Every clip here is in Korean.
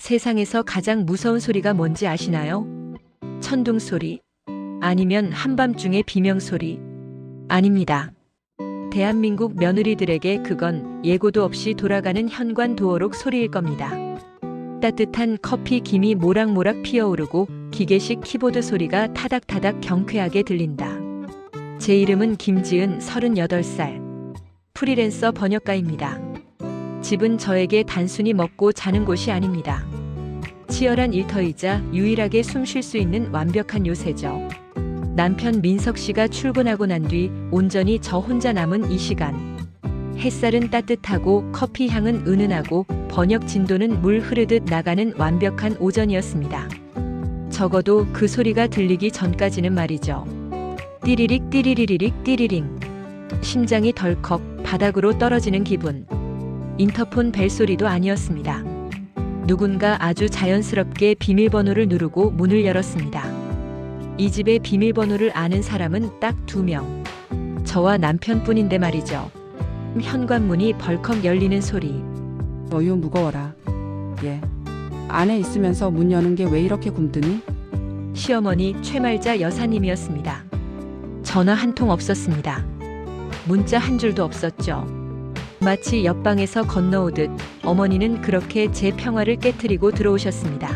세상에서 가장 무서운 소리가 뭔지 아시나요? 천둥 소리. 아니면 한밤중의 비명 소리. 아닙니다. 대한민국 며느리들에게 그건 예고도 없이 돌아가는 현관도어록 소리일 겁니다. 따뜻한 커피 김이 모락모락 피어오르고 기계식 키보드 소리가 타닥타닥 경쾌하게 들린다. 제 이름은 김지은 38살. 프리랜서 번역가입니다. 집은 저에게 단순히 먹고 자는 곳이 아닙니다. 치열한 일터이자 유일하게 숨 쉴 수 있는 완벽한 요새죠. 남편 민석 씨가 출근하고 난 뒤 온전히 저 혼자 남은 이 시간. 햇살은 따뜻하고 커피 향은 은은하고 번역 진도는 물 흐르듯 나가는 완벽한 오전이었습니다. 적어도 그 소리가 들리기 전까지는 말이죠. 띠리릭 띠리리리릭 띠리링. 심장이 덜컥 바닥으로 떨어지는 기분. 인터폰 벨소리도 아니었습니다. 누군가 아주 자연스럽게 비밀번호를 누르고 문을 열었습니다. 이 집의 비밀번호를 아는 사람은 딱 2명. 저와 남편뿐인데 말이죠. 현관문이 벌컥 열리는 소리. 어휴 무거워라. 얘. 안에 있으면서 문 여는 게 왜 이렇게 굼뜨니? 시어머니 최말자 여사님이었습니다. 전화 한 통 없었습니다. 문자 한 줄도 없었죠. 마치 옆방에서 건너오듯 어머니는 그렇게 제 평화를 깨트리고 들어오셨습니다.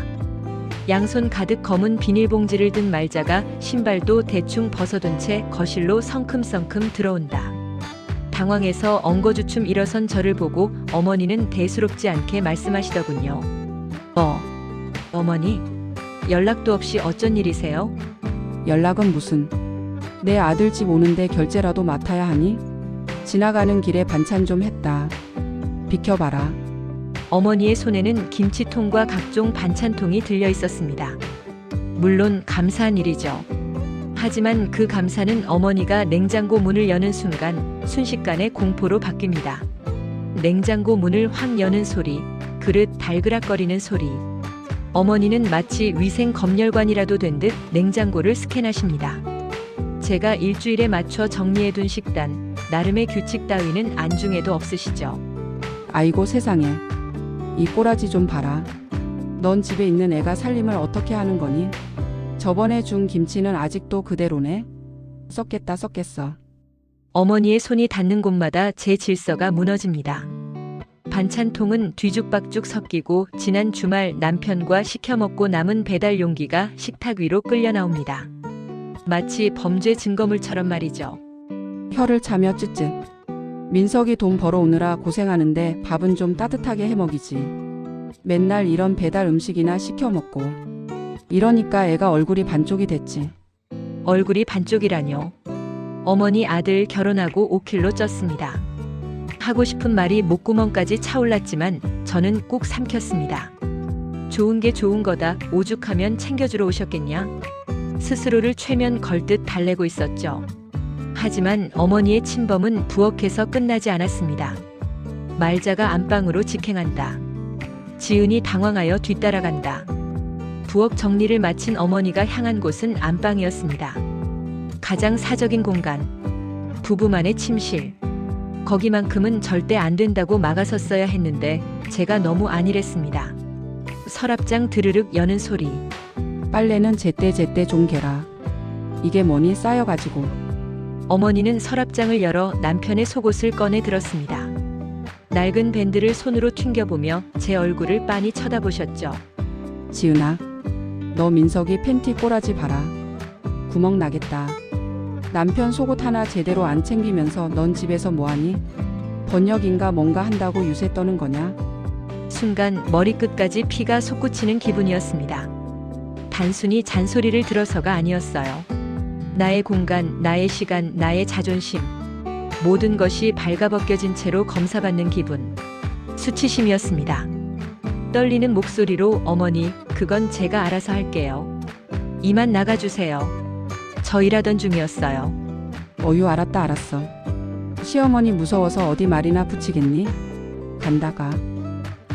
양손 가득 검은 비닐봉지를 든 말자가 신발도 대충 벗어둔 채 거실로 성큼성큼 들어온다. 당황해서 엉거주춤 일어선 저를 보고 어머니는 대수롭지 않게 말씀하시더군요. 어머니, 연락도 없이 어쩐 일이세요? 연락은 무슨. 내 아들 집 오는데 결제라도 맡아야 하니? 지나가는 길에 반찬 좀 했다. 비켜봐라. 어머니의 손에는 김치통과 각종 반찬통이 들려 있었습니다. 물론 감사한 일이죠. 하지만 그 감사는 어머니가 냉장고 문을 여는 순간 순식간에 공포로 바뀝니다. 냉장고 문을 확 여는 소리, 그릇 달그락거리는 소리. 어머니는 마치 위생 검열관이라도 된 듯 냉장고를 스캔하십니다. 제가 일주일에 맞춰 정리해둔 식단, 나름의 규칙 따위는 안중에도 없으시죠. 아이고 세상에. 이 꼬라지 좀 봐라. 넌 집에 있는 애가 살림을 어떻게 하는 거니? 저번에 준 김치는 아직도 그대로네? 썩겠다 썩겠어. 어머니의 손이 닿는 곳마다 제 질서가 무너집니다. 반찬통은 뒤죽박죽 섞이고 지난 주말 남편과 시켜 먹고 남은 배달 용기가 식탁 위로 끌려 나옵니다. 마치 범죄 증거물처럼 말이죠. 혀를 차며 쯧쯧. 민석이 돈 벌어오느라 고생하는데 밥은 좀 따뜻하게 해먹이지. 맨날 이런 배달 음식이나 시켜 먹고. 이러니까 애가 얼굴이 반쪽이 됐지. 얼굴이 반쪽이라뇨. 어머니 아들 결혼하고 5kg 쪘습니다. 하고 싶은 말이 목구멍까지 차올랐지만 저는 꾹 삼켰습니다. 좋은 게 좋은 거다. 오죽하면 챙겨주러 오셨겠냐? 스스로를 최면 걸듯 달래고 있었죠. 하지만 어머니의 침범은 부엌에서 끝나지 않았습니다. 말자가 안방으로 직행한다. 지은이 당황하여 뒤따라간다. 부엌 정리를 마친 어머니가 향한 곳은 안방이었습니다. 가장 사적인 공간. 부부만의 침실. 거기만큼은 절대 안 된다고 막아섰어야 했는데 제가 너무 안일했습니다. 서랍장 드르륵 여는 소리. 빨래는 제때 좀 개라. 이게 뭐니 쌓여가지고. 어머니는 서랍장을 열어 남편의 속옷을 꺼내 들었습니다. 낡은 밴드를 손으로 튕겨보며 제 얼굴을 빤히 쳐다보셨죠. 지은아, 너 민석이 팬티 꼬라지 봐라. 구멍 나겠다. 남편 속옷 하나 제대로 안 챙기면서 넌 집에서 뭐하니? 번역인가 뭔가 한다고 유세 떠는 거냐? 순간 머리끝까지 피가 솟구치는 기분이었습니다. 단순히 잔소리를 들어서가 아니었어요. 나의 공간, 나의 시간, 나의 자존심. 모든 것이 발가벗겨진 채로 검사받는 기분. 수치심이었습니다. 떨리는 목소리로 어머니, 그건 제가 알아서 할게요. 이만 나가주세요. 저 일하던 중이었어요. 어휴 알았어. 시어머니 무서워서 어디 말이나 붙이겠니? 간다가.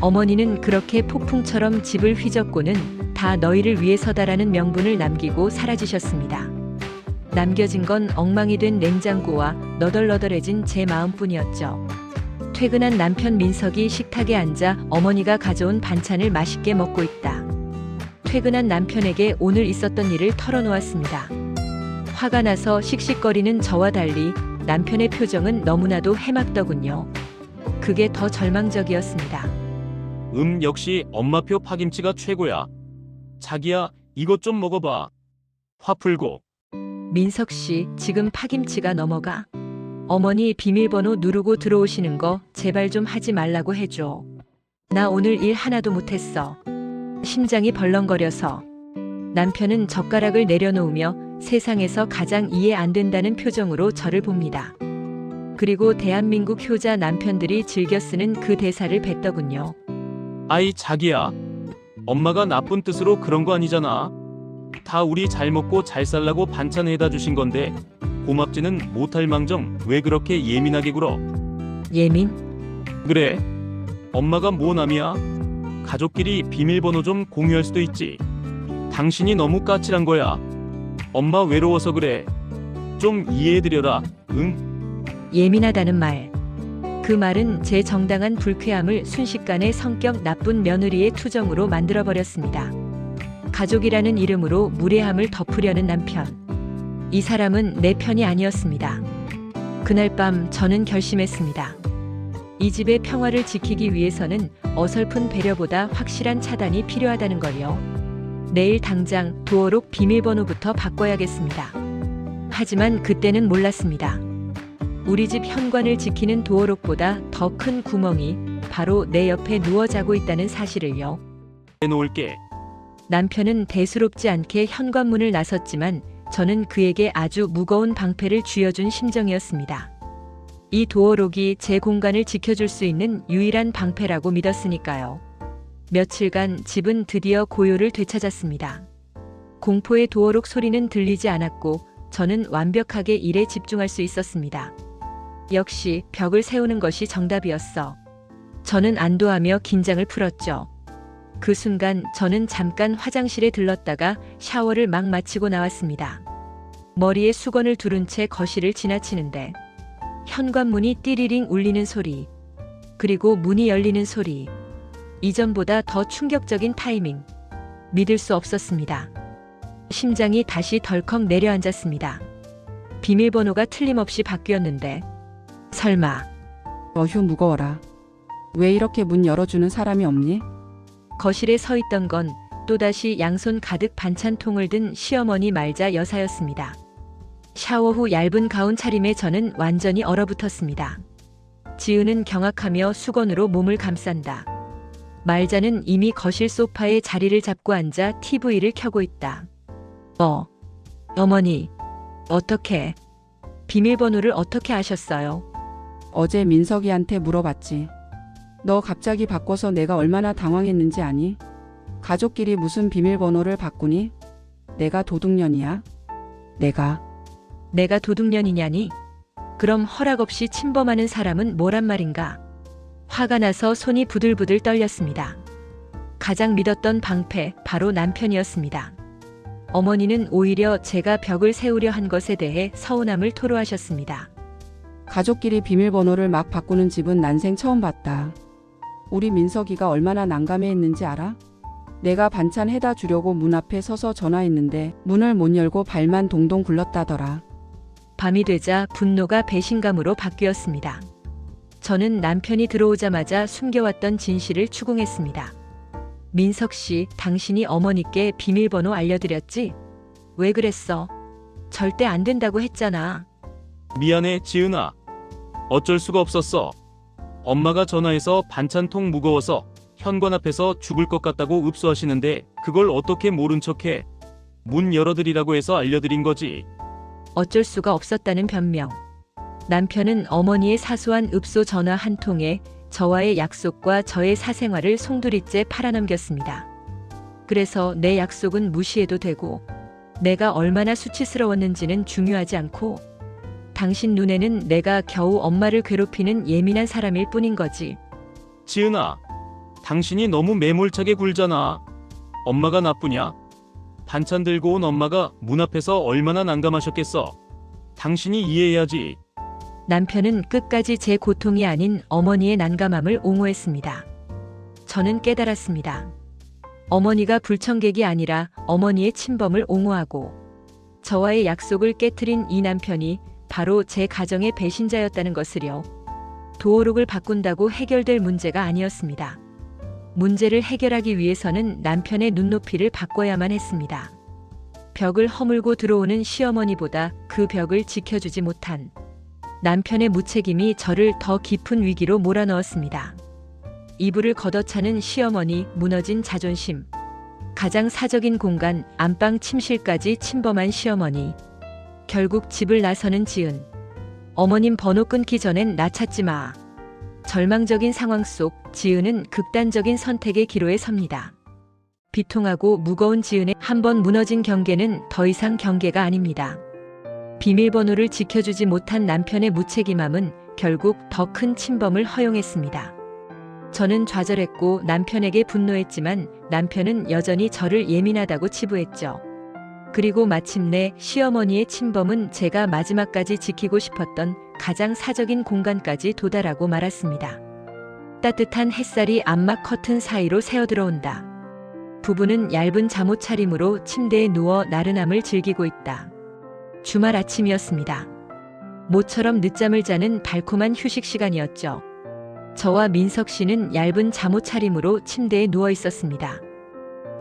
어머니는 그렇게 폭풍처럼 집을 휘젓고는 다 너희를 위해서다라는 명분을 남기고 사라지셨습니다. 남겨진 건 엉망이 된 냉장고와 너덜너덜해진 제 마음뿐이었죠. 퇴근한 남편 민석이 식탁에 앉아 어머니가 가져온 반찬을 맛있게 먹고 있다. 퇴근한 남편에게 오늘 있었던 일을 털어놓았습니다. 화가 나서 씩씩거리는 저와 달리 남편의 표정은 너무나도 해맑더군요. 그게 더 절망적이었습니다. 역시 엄마표 파김치가 최고야. 자기야, 이것 좀 먹어봐. 화 풀고. 민석 씨, 지금 파김치가 넘어가. 어머니 비밀번호 누르고 들어오시는 거 제발 좀 하지 말라고 해줘. 나 오늘 일 하나도 못했어. 심장이 벌렁거려서. 남편은 젓가락을 내려놓으며 세상에서 가장 이해 안 된다는 표정으로 저를 봅니다. 그리고 대한민국 효자 남편들이 즐겨 쓰는 그 대사를 뱉더군요. 아이, 자기야. 엄마가 나쁜 뜻으로 그런 거 아니잖아. 다 우리 잘 먹고 잘 살라고 반찬 해다 주신 건데 고맙지는 못할 망정 왜 그렇게 예민하게 굴어? 예민? 그래. 엄마가 뭐 남이야? 가족끼리 비밀번호 좀 공유할 수도 있지. 당신이 너무 까칠한 거야. 엄마 외로워서 그래. 좀 이해해드려라. 응? 예민하다는 말. 그 말은 제 정당한 불쾌함을 순식간에 성격 나쁜 며느리의 투정으로 만들어버렸습니다. 가족이라는 이름으로 무례함을 덮으려는 남편. 이 사람은 내 편이 아니었습니다. 그날 밤 저는 결심했습니다. 이 집의 평화를 지키기 위해서는 어설픈 배려보다 확실한 차단이 필요하다는 걸요. 내일 당장 도어록 비밀번호부터 바꿔야겠습니다. 하지만 그때는 몰랐습니다. 우리 집 현관을 지키는 도어록보다 더 큰 구멍이 바로 내 옆에 누워 자고 있다는 사실을요. 해놓을게. 남편은 대수롭지 않게 현관문을 나섰지만 저는 그에게 아주 무거운 방패를 쥐어준 심정이었습니다. 이 도어록이 제 공간을 지켜줄 수 있는 유일한 방패라고 믿었으니까요. 며칠간 집은 드디어 고요를 되찾았습니다. 공포의 도어록 소리는 들리지 않았고 저는 완벽하게 일에 집중할 수 있었습니다. 역시 벽을 세우는 것이 정답이었어. 저는 안도하며 긴장을 풀었죠. 그 순간 저는 잠깐 화장실에 들렀다가 샤워를 막 마치고 나왔습니다. 머리에 수건을 두른 채 거실을 지나치는데 현관문이 띠리링 울리는 소리, 그리고 문이 열리는 소리. 이전보다 더 충격적인 타이밍. 믿을 수 없었습니다. 심장이 다시 덜컥 내려앉았습니다. 비밀번호가 틀림없이 바뀌었는데 설마. 어휴, 무거워라. 왜 이렇게 문 열어주는 사람이 없니? 거실에 서 있던 건 또다시 양손 가득 반찬통을 든 시어머니 말자 여사였습니다. 샤워 후 얇은 가운 차림에 저는 완전히 얼어붙었습니다. 지은은 경악하며 수건으로 몸을 감싼다. 말자는 이미 거실 소파에 자리를 잡고 앉아 TV를 켜고 있다. 어머니, 어떻게, 비밀번호를 어떻게 아셨어요? 어제 민석이한테 물어봤지. 너 갑자기 바꿔서 내가 얼마나 당황했는지 아니? 가족끼리 무슨 비밀번호를 바꾸니? 내가 도둑년이야? 내가 도둑년이냐니? 그럼 허락 없이 침범하는 사람은 뭐란 말인가? 화가 나서 손이 부들부들 떨렸습니다. 가장 믿었던 방패, 바로 남편이었습니다. 어머니는 오히려 제가 벽을 세우려 한 것에 대해 서운함을 토로하셨습니다. 가족끼리 비밀번호를 막 바꾸는 집은 난생 처음 봤다. 우리 민석이가 얼마나 난감해했는지 알아? 내가 반찬 해다 주려고 문 앞에 서서 전화했는데 문을 못 열고 발만 동동 굴렀다더라. 밤이 되자 분노가 배신감으로 바뀌었습니다. 저는 남편이 들어오자마자 숨겨왔던 진실을 추궁했습니다. 민석 씨, 당신이 어머니께 비밀번호 알려드렸지? 왜 그랬어? 절대 안 된다고 했잖아. 미안해, 지은아. 어쩔 수가 없었어. 엄마가 전화해서 반찬통 무거워서 현관 앞에서 죽을 것 같다고 읍소하시는데 그걸 어떻게 모른 척해. 문 열어드리라고 해서 알려드린 거지. 어쩔 수가 없었다는 변명. 남편은 어머니의 사소한 읍소 전화 한 통에 저와의 약속과 저의 사생활을 송두리째 팔아넘겼습니다. 그래서 내 약속은 무시해도 되고 내가 얼마나 수치스러웠는지는 중요하지 않고 당신 눈에는 내가 겨우 엄마를 괴롭히는 예민한 사람일 뿐인 거지. 지은아, 당신이 너무 매몰차게 굴잖아. 엄마가 나쁘냐? 반찬 들고 온 엄마가 문 앞에서 얼마나 난감하셨겠어. 당신이 이해해야지. 남편은 끝까지 제 고통이 아닌 어머니의 난감함을 옹호했습니다. 저는 깨달았습니다. 어머니가 불청객이 아니라 어머니의 친범을 옹호하고 저와의 약속을 깨트린 이 남편이 바로 제 가정의 배신자였다는 것을요. 도어록을 바꾼다고 해결될 문제가 아니었습니다. 문제를 해결하기 위해서는 남편의 눈높이를 바꿔야만 했습니다. 벽을 허물고 들어오는 시어머니보다 그 벽을 지켜주지 못한 남편의 무책임이 저를 더 깊은 위기로 몰아넣었습니다. 이불을 걷어차는 시어머니, 무너진 자존심, 가장 사적인 공간, 안방 침실까지 침범한 시어머니, 결국 집을 나서는 지은, 어머님 번호 끊기 전엔 나 찾지 마. 절망적인 상황 속 지은은 극단적인 선택의 기로에 섭니다. 비통하고 무거운 지은의 한 번 무너진 경계는 더 이상 경계가 아닙니다. 비밀번호를 지켜주지 못한 남편의 무책임함은 결국 더 큰 침범을 허용했습니다. 저는 좌절했고 남편에게 분노했지만 남편은 여전히 저를 예민하다고 치부했죠. 그리고 마침내 시어머니의 침범은 제가 마지막까지 지키고 싶었던 가장 사적인 공간까지 도달하고 말았습니다. 따뜻한 햇살이 암막 커튼 사이로 새어들어온다. 부부는 얇은 잠옷 차림으로 침대에 누워 나른함을 즐기고 있다. 주말 아침이었습니다. 모처럼 늦잠을 자는 달콤한 휴식 시간이었죠. 저와 민석 씨는 얇은 잠옷 차림으로 침대에 누워 있었습니다.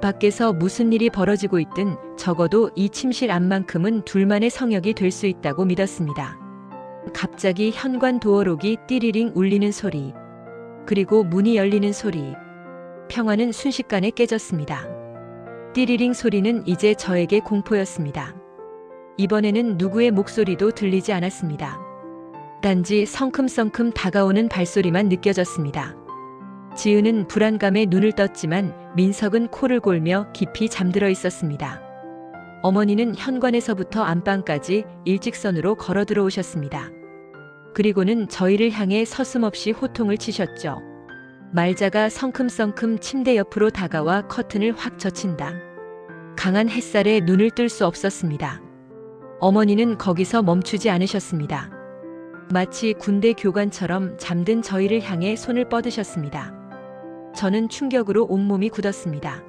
밖에서 무슨 일이 벌어지고 있든 적어도 이 침실 안만큼은 둘만의 성역이 될 수 있다고 믿었습니다. 갑자기 현관 도어록이 띠리링 울리는 소리, 그리고 문이 열리는 소리. 평화는 순식간에 깨졌습니다. 띠리링 소리는 이제 저에게 공포였습니다. 이번에는 누구의 목소리도 들리지 않았습니다. 단지 성큼성큼 다가오는 발소리만 느껴졌습니다. 지은은 불안감에 눈을 떴지만 민석은 코를 골며 깊이 잠들어 있었습니다. 어머니는 현관에서부터 안방까지 일직선으로 걸어 들어오셨습니다. 그리고는 저희를 향해 서슴없이 호통을 치셨죠. 말자가 성큼성큼 침대 옆으로 다가와 커튼을 확 젖힌다. 강한 햇살에 눈을 뜰 수 없었습니다. 어머니는 거기서 멈추지 않으셨습니다. 마치 군대 교관처럼 잠든 저희를 향해 손을 뻗으셨습니다. 저는 충격으로 온몸이 굳었습니다.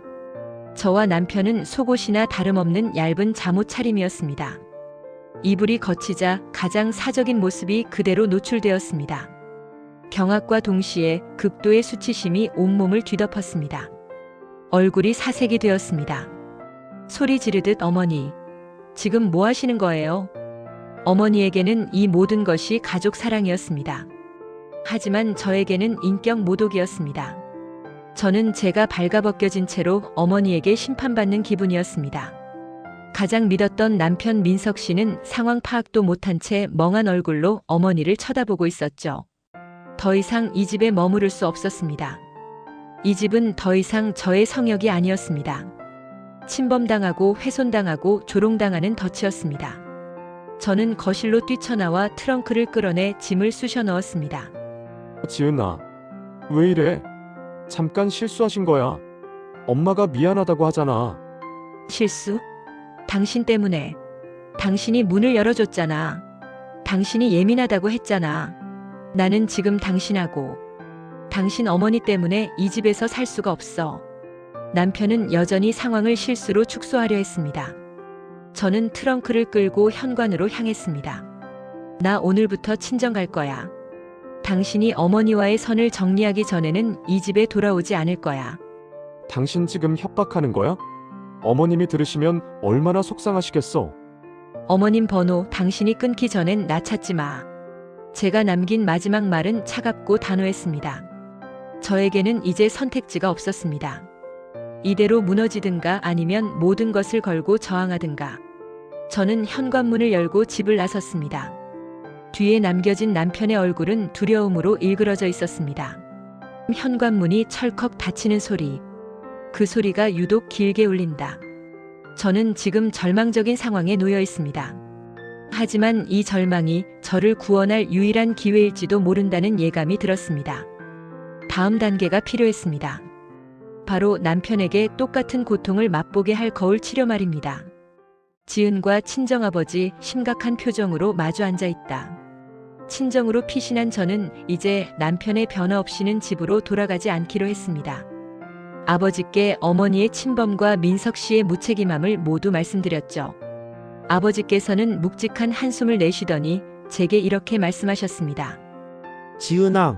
저와 남편은 속옷이나 다름없는 얇은 잠옷 차림이었습니다. 이불이 걷히자 가장 사적인 모습이 그대로 노출되었습니다. 경악과 동시에 극도의 수치심이 온몸을 뒤덮었습니다. 얼굴이 사색이 되었습니다. 소리 지르듯 어머니, 지금 뭐 하시는 거예요? 어머니에게는 이 모든 것이 가족 사랑이었습니다. 하지만 저에게는 인격 모독이었습니다. 저는 제가 발가벗겨진 채로 어머니에게 심판받는 기분이었습니다. 가장 믿었던 남편 민석 씨는 상황 파악도 못한 채 멍한 얼굴로 어머니를 쳐다보고 있었죠. 더 이상 이 집에 머무를 수 없었습니다. 이 집은 더 이상 저의 성역이 아니었습니다. 침범당하고 훼손당하고 조롱당하는 덫이었습니다. 저는 거실로 뛰쳐나와 트렁크를 끌어내 짐을 쑤셔 넣었습니다. 지은아, 왜 이래? 잠깐 실수하신 거야. 엄마가 미안하다고 하잖아. 실수? 당신 때문에. 당신이 문을 열어줬잖아. 당신이 예민하다고 했잖아. 나는 지금 당신하고 당신 어머니 때문에 이 집에서 살 수가 없어. 남편은 여전히 상황을 실수로 축소하려 했습니다. 저는 트렁크를 끌고 현관으로 향했습니다. 나 오늘부터 친정 갈 거야. 당신이 어머니와의 선을 정리하기 전에는 이 집에 돌아오지 않을 거야. 당신 지금 협박하는 거야? 어머님이 들으시면 얼마나 속상하시겠어. 어머님 번호 당신이 끊기 전엔 나 찾지 마. 제가 남긴 마지막 말은 차갑고 단호했습니다. 저에게는 이제 선택지가 없었습니다. 이대로 무너지든가 아니면 모든 것을 걸고 저항하든가. 저는 현관문을 열고 집을 나섰습니다. 뒤에 남겨진 남편의 얼굴은 두려움으로 일그러져 있었습니다. 현관문이 철컥 닫히는 소리. 그 소리가 유독 길게 울린다. 저는 지금 절망적인 상황에 놓여 있습니다. 하지만 이 절망이 저를 구원할 유일한 기회일지도 모른다는 예감이 들었습니다. 다음 단계가 필요했습니다. 바로 남편에게 똑같은 고통을 맛보게 할 거울 치료 말입니다. 지은과 친정아버지 심각한 표정으로 마주 앉아 있다. 친정으로 피신한 저는 이제 남편의 변화 없이는 집으로 돌아가지 않기로 했습니다. 아버지께 어머니의 친범과 민석 씨의 무책임함을 모두 말씀드렸죠. 아버지께서는 묵직한 한숨을 내쉬더니 제게 이렇게 말씀하셨습니다. 지은아,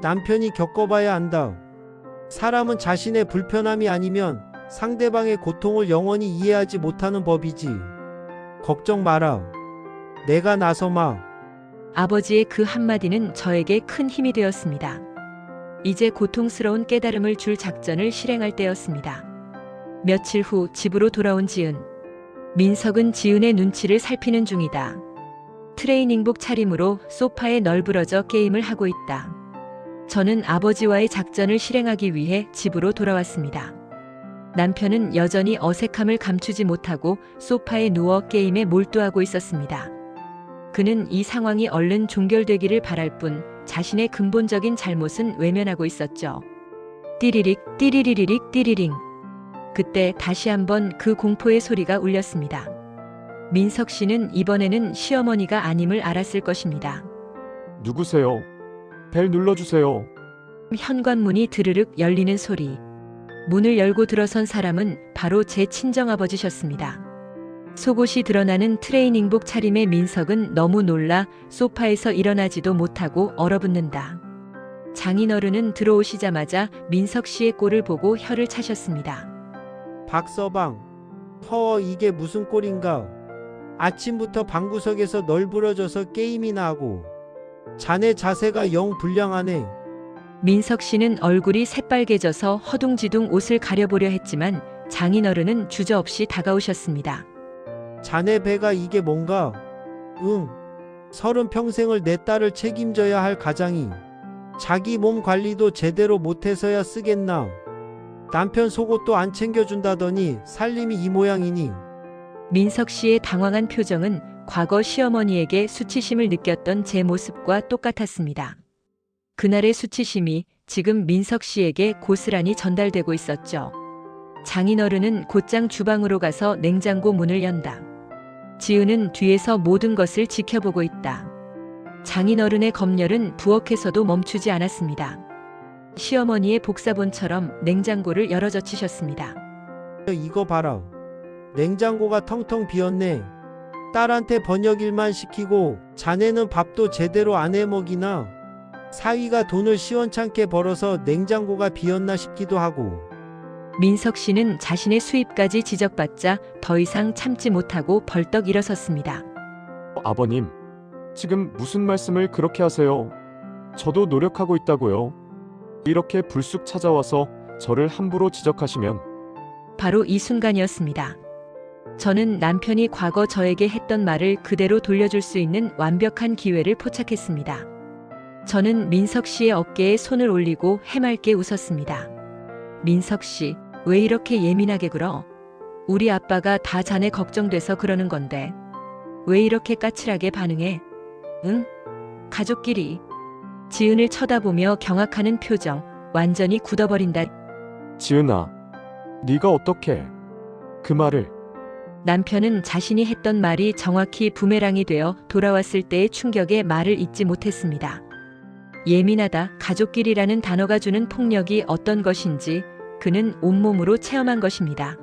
남편이 겪어봐야 안다. 사람은 자신의 불편함이 아니면 상대방의 고통을 영원히 이해하지 못하는 법이지. 걱정 마라. 내가 나서마. 아버지의 그 한마디는 저에게 큰 힘이 되었습니다. 이제 고통스러운 깨달음을 줄 작전을 실행할 때였습니다. 며칠 후 집으로 돌아온 지은. 민석은 지은의 눈치를 살피는 중이다. 트레이닝복 차림으로 소파에 널브러져 게임을 하고 있다. 저는 아버지와의 작전을 실행하기 위해 집으로 돌아왔습니다. 남편은 여전히 어색함을 감추지 못하고 소파에 누워 게임에 몰두하고 있었습니다. 그는 이 상황이 얼른 종결되기를 바랄 뿐 자신의 근본적인 잘못은 외면하고 있었죠. 띠리릭 띠리리리릭 띠리링. 그때 다시 한번 그 공포의 소리가 울렸습니다. 민석 씨는 이번에는 시어머니가 아님을 알았을 것입니다. 누구세요? 벨 눌러주세요. 현관문이 드르륵 열리는 소리. 문을 열고 들어선 사람은 바로 제 친정아버지셨습니다. 속옷이 드러나는 트레이닝복 차림의 민석은 너무 놀라 소파에서 일어나지도 못하고 얼어붙는다. 장인어른은 들어오시자마자 민석 씨의 꼴을 보고 혀를 차셨습니다. 박서방, 이게 무슨 꼴인가? 아침부터 방구석에서 널브러져서 게임이나 하고. 자네 자세가 영 불량하네. 민석 씨는 얼굴이 새빨개져서 허둥지둥 옷을 가려보려 했지만 장인어른은 주저없이 다가오셨습니다. 자네 배가 이게 뭔가? 응. 30평생을 내 딸을 책임져야 할 가장이 자기 몸 관리도 제대로 못해서야 쓰겠나? 남편 속옷도 안 챙겨준다더니 살림이 이 모양이니? 민석 씨의 당황한 표정은 과거 시어머니에게 수치심을 느꼈던 제 모습과 똑같았습니다. 그날의 수치심이 지금 민석 씨에게 고스란히 전달되고 있었죠. 장인어른은 곧장 주방으로 가서 냉장고 문을 연다. 지은은 뒤에서 모든 것을 지켜보고 있다. 장인어른의 검열은 부엌에서도 멈추지 않았습니다. 시어머니의 복사본처럼 냉장고를 열어젖히셨습니다. 이거 봐라. 냉장고가 텅텅 비었네. 딸한테 번역일만 시키고 자네는 밥도 제대로 안 해먹이나? 사위가 돈을 시원찮게 벌어서 냉장고가 비었나 싶기도 하고. 민석 씨는 자신의 수입까지 지적받자 더 이상 참지 못하고 벌떡 일어섰습니다. 아버님, 지금 무슨 말씀을 그렇게 하세요? 저도 노력하고 있다고요. 이렇게 불쑥 찾아와서 저를 함부로 지적하시면 바로 이 순간이었습니다. 저는 남편이 과거 저에게 했던 말을 그대로 돌려줄 수 있는 완벽한 기회를 포착했습니다. 저는 민석 씨의 어깨에 손을 올리고 해맑게 웃었습니다. 민석 씨, 왜 이렇게 예민하게 굴어? 우리 아빠가 다 자네 걱정돼서 그러는 건데. 왜 이렇게 까칠하게 반응해? 응? 가족끼리. 지은을 쳐다보며 경악하는 표정, 완전히 굳어버린다. 지은아, 네가 어떻게 그 말을? 남편은 자신이 했던 말이 정확히 부메랑이 되어 돌아왔을 때의 충격에 말을 잇지 못했습니다. 예민하다, 가족끼리라는 단어가 주는 폭력이 어떤 것인지 그는 온몸으로 체험한 것입니다.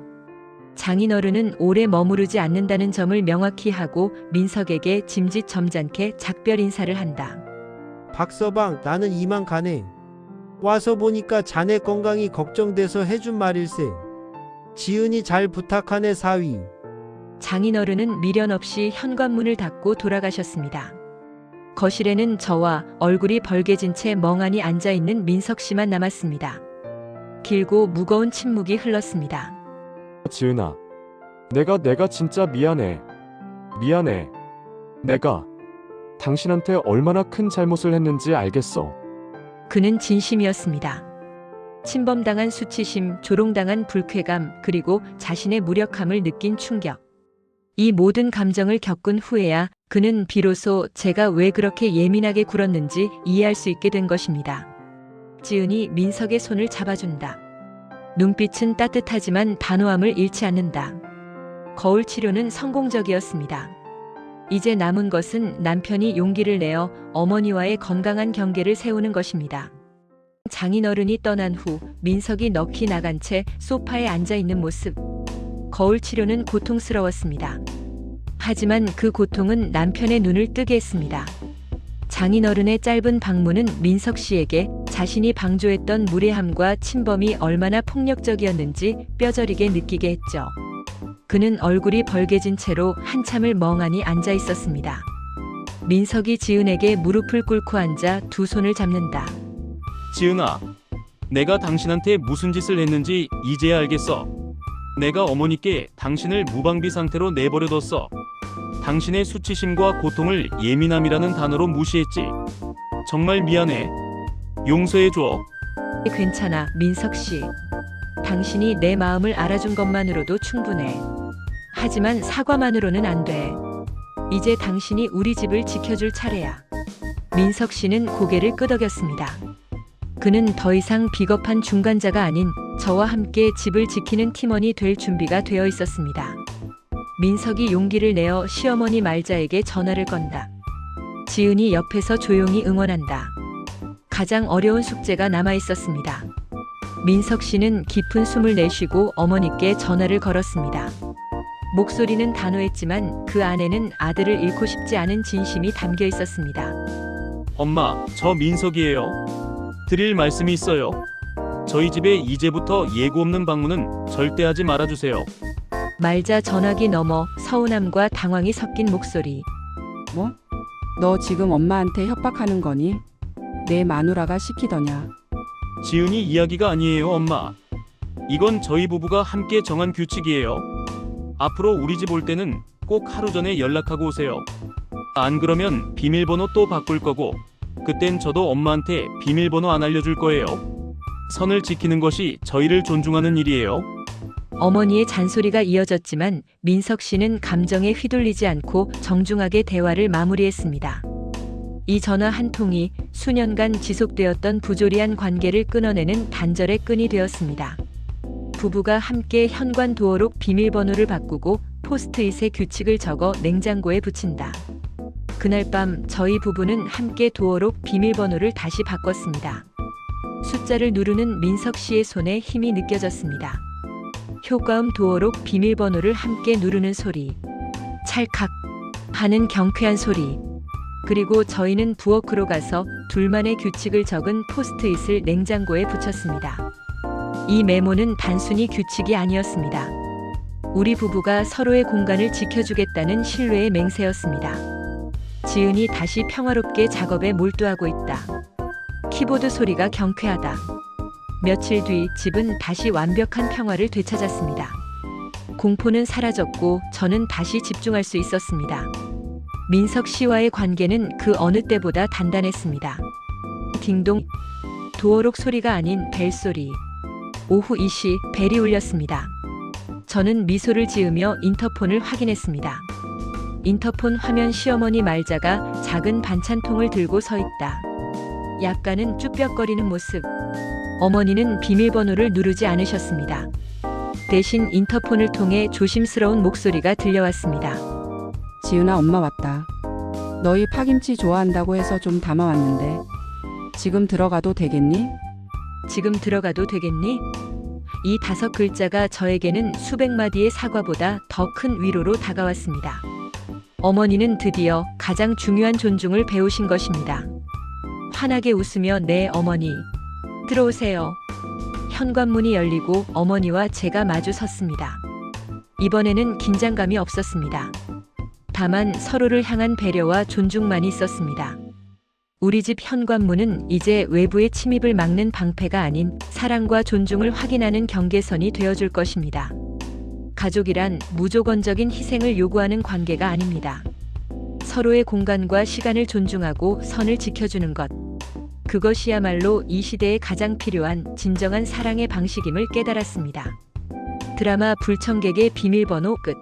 장인어른은 오래 머무르지 않는다는 점을 명확히 하고 민석에게 짐짓 점잖게 작별 인사를 한다. 박서방, 나는 이만 가네. 와서 보니까 자네 건강이 걱정돼서 해준 말일세. 지은이 잘 부탁하네 사위. 장인어른은 미련 없이 현관문을 닫고 돌아가셨습니다. 거실에는 저와 얼굴이 벌개진 채 멍하니 앉아있는 민석 씨만 남았습니다. 길고 무거운 침묵이 흘렀습니다. 지은아, 내가 진짜 미안해. 미안해. 내가 당신한테 얼마나 큰 잘못을 했는지 알겠어. 그는 진심이었습니다. 침범당한 수치심, 조롱당한 불쾌감, 그리고 자신의 무력함을 느낀 충격. 이 모든 감정을 겪은 후에야 그는 비로소 제가 왜 그렇게 예민하게 굴었는지 이해할 수 있게 된 것입니다. 지은이 민석의 손을 잡아준다. 눈빛은 따뜻하지만 단호함을 잃지 않는다. 거울 치료는 성공적이었습니다. 이제 남은 것은 남편이 용기를 내어 어머니와의 건강한 경계를 세우는 것입니다. 장인어른이 떠난 후 민석이 넋이 나간 채 소파에 앉아 있는 모습. 거울 치료는 고통스러웠습니다. 하지만 그 고통은 남편의 눈을 뜨게 했습니다. 장인어른의 짧은 방문은 민석 씨에게 자신이 방조했던 무례함과 침범이 얼마나 폭력적이었는지 뼈저리게 느끼게 했죠. 그는 얼굴이 벌개진 채로 한참을 멍하니 앉아 있었습니다. 민석이 지은에게 무릎을 꿇고 앉아 두 손을 잡는다. 지은아, 내가 당신한테 무슨 짓을 했는지 이제야 알겠어. 내가 어머니께 당신을 무방비 상태로 내버려뒀어. 당신의 수치심과 고통을 예민함이라는 단어로 무시했지. 정말 미안해. 용서해줘. 괜찮아, 민석 씨. 당신이 내 마음을 알아준 것만으로도 충분해. 하지만 사과만으로는 안 돼. 이제 당신이 우리 집을 지켜줄 차례야. 민석 씨는 고개를 끄덕였습니다. 그는 더 이상 비겁한 중간자가 아닌 저와 함께 집을 지키는 팀원이 될 준비가 되어 있었습니다. 민석이 용기를 내어 시어머니 말자에게 전화를 건다. 지은이 옆에서 조용히 응원한다. 가장 어려운 숙제가 남아 있었습니다. 민석 씨는 깊은 숨을 내쉬고 어머니께 전화를 걸었습니다. 목소리는 단호했지만 그 안에는 아들을 잃고 싶지 않은 진심이 담겨 있었습니다. 엄마, 저 민석이에요. 드릴 말씀이 있어요. 저희 집에 이제부터 예고 없는 방문은 절대 하지 말아주세요. 말자 전화기 너머 서운함과 당황이 섞인 목소리. 뭐? 너 지금 엄마한테 협박하는 거니? 내 마누라가 시키더냐? 지은이 이야기가 아니에요, 엄마. 이건 저희 부부가 함께 정한 규칙이에요. 앞으로 우리 집 올 때는 꼭 하루 전에 연락하고 오세요. 안 그러면 비밀번호 또 바꿀 거고, 그땐 저도 엄마한테 비밀번호 안 알려줄 거예요. 선을 지키는 것이 저희를 존중하는 일이에요. 어머니의 잔소리가 이어졌지만 민석 씨는 감정에 휘둘리지 않고 정중하게 대화를 마무리했습니다. 이 전화 한 통이 수년간 지속되었던 부조리한 관계를 끊어내는 단절의 끈이 되었습니다. 부부가 함께 현관 도어록 비밀번호를 바꾸고 포스트잇에 규칙을 적어 냉장고에 붙인다. 그날 밤 저희 부부는 함께 도어록 비밀번호를 다시 바꿨습니다. 숫자를 누르는 민석 씨의 손에 힘이 느껴졌습니다. 효과음 도어록 비밀번호를 함께 누르는 소리. 찰칵 하는 경쾌한 소리. 그리고 저희는 부엌으로 가서 둘만의 규칙을 적은 포스트잇을 냉장고에 붙였습니다. 이 메모는 단순히 규칙이 아니었습니다. 우리 부부가 서로의 공간을 지켜주겠다는 신뢰의 맹세였습니다. 지은이 다시 평화롭게 작업에 몰두하고 있다. 키보드 소리가 경쾌하다. 며칠 뒤 집은 다시 완벽한 평화를 되찾았습니다. 공포는 사라졌고 저는 다시 집중할 수 있었습니다. 민석 씨와의 관계는 그 어느 때보다 단단했습니다. 딩동. 도어록 소리가 아닌 벨소리. 오후 2시 벨이 울렸습니다. 저는 미소를 지으며 인터폰을 확인했습니다. 인터폰 화면 시어머니 말자가 작은 반찬통을 들고 서 있다. 약간은 쭈뼛거리는 모습. 어머니는 비밀번호를 누르지 않으셨습니다. 대신 인터폰을 통해 조심스러운 목소리가 들려왔습니다. 지은아, 엄마 왔다. 너희 파김치 좋아한다고 해서 좀 담아왔는데 지금 들어가도 되겠니? 지금 들어가도 되겠니? 이 5글자가 저에게는 수백 마디의 사과보다 더 큰 위로로 다가왔습니다. 어머니는 드디어 가장 중요한 존중을 배우신 것입니다. 환하게 웃으며 네 어머니. 들어오세요. 현관문이 열리고 어머니와 제가 마주 섰습니다. 이번에는 긴장감이 없었습니다. 다만 서로를 향한 배려와 존중만이 있었습니다. 우리 집 현관문은 이제 외부의 침입을 막는 방패가 아닌 사랑과 존중을 확인하는 경계선이 되어줄 것입니다. 가족이란 무조건적인 희생을 요구하는 관계가 아닙니다. 서로의 공간과 시간을 존중하고 선을 지켜주는 것. 그것이야말로 이 시대에 가장 필요한 진정한 사랑의 방식임을 깨달았습니다. 드라마 불청객의 비밀번호 끝.